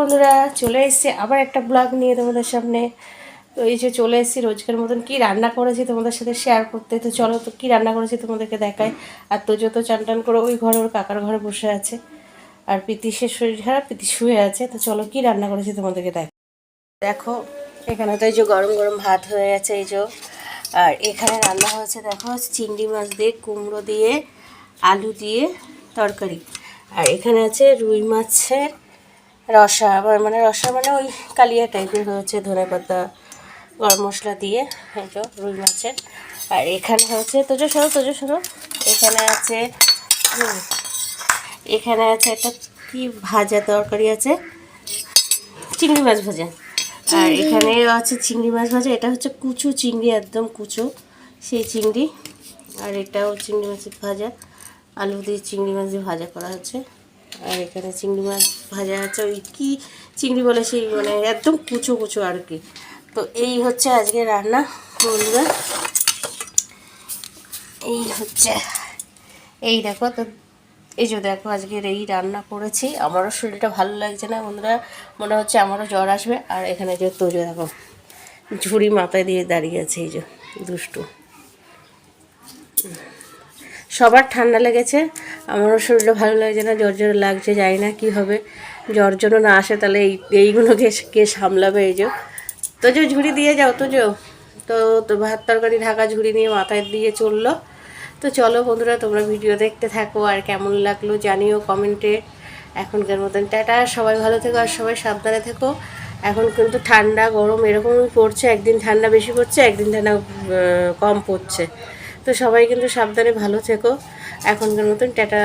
বন্ধুরা, চলে এসেছি আবার একটা ব্লগ নিয়ে তোমাদের সামনে। তো এই যে চলে এসেছি রোজকার মতন কি রান্না করেছি তোমাদের সাথে শেয়ার করতে। তো চলো তো কী রান্না করেছি তোমাদেরকে দেখাই। আর তো যত চান টান করে ওই ঘরে ওর কাকার ঘরে বসে আছে, আর পিতিশের শরীর খারাপ, পিতি শুয়ে আছে। তো চলো কী রান্না করেছি তোমাদেরকে দেখো। এখানে তো এই যে গরম গরম ভাত হয়ে গেছে এই যে। আর এখানে রান্না হয়েছে দেখো চিংড়ি মাছ দিয়ে, কুমড়ো দিয়ে, আলু দিয়ে তরকারি। আর এখানে আছে রুই মাছের রসা, মানে রসা মানে ওই কালিয়া টাইপের হয়েছে, ধনেপাতা গরম মশলা দিয়ে এই যে রুই মাছের। আর এখানে হচ্ছে তোজো সরো এখানে আছে এখানে আছে একটা কি ভাজা তরকারি আছে, চিংড়ি মাছ ভাজা। আর এখানে আছে চিংড়ি মাছ ভাজা, এটা হচ্ছে কুচো চিংড়ি, একদম কুচো সেই চিংড়ি। আর এটাও চিংড়ি মাছের ভাজা, আলু দিয়ে চিংড়ি মাছ দিয়ে ভাজা করা হচ্ছে। আর এখানে চিংড়ি মাছ ভাজা আছে, ওই কী চিংড়ি বলে সেই, মানে একদম কুচো কুচো আর কি। তো এই হচ্ছে আজকে রান্না বন্ধুরা। এই হচ্ছে, এই দেখো তো, এই যে দেখো আজকের এই রান্না করেছি। আমারও শরীরটা ভালো লাগছে না বন্ধুরা, মনে হচ্ছে আমারও জ্বর আসবে। আর এখানে যে তোজো দেখো ঝুড়ি মাথায় দিয়ে দাঁড়িয়ে আছে, এই যে দুষ্টু। সবার ঠান্ডা লেগেছে, আমারও শরীরটা ভালো লাগছে না, জ্বর জ্বর লাগছে, জানি না কী হবে। জ্বর জন্য না আসে তাহলে এইগুলোকে কে সামলাবে। এই যে তোজো ঝুড়ি দিয়ে যাও তোজো। তো ভাত তরকারি ঢাকা ঝুড়ি নিয়ে মাথায় দিয়ে চললো। তো চলো বন্ধুরা, তোমরা ভিডিও দেখতে থাকো, আর কেমন লাগলো জানিও কমেন্টে। এখনকার মতন টাটা, সবাই ভালো থেকো আর সবাই সাবধানে থেকো। এখন কিন্তু ঠান্ডা গরম এরকমই পড়ছে, একদিন ঠান্ডা বেশি পড়ছে, একদিন ঠান্ডা কম পড়ছে। তো সবাই কিন্তু সাবধানে ভালো থেকো। এখনকার মতন টাটা।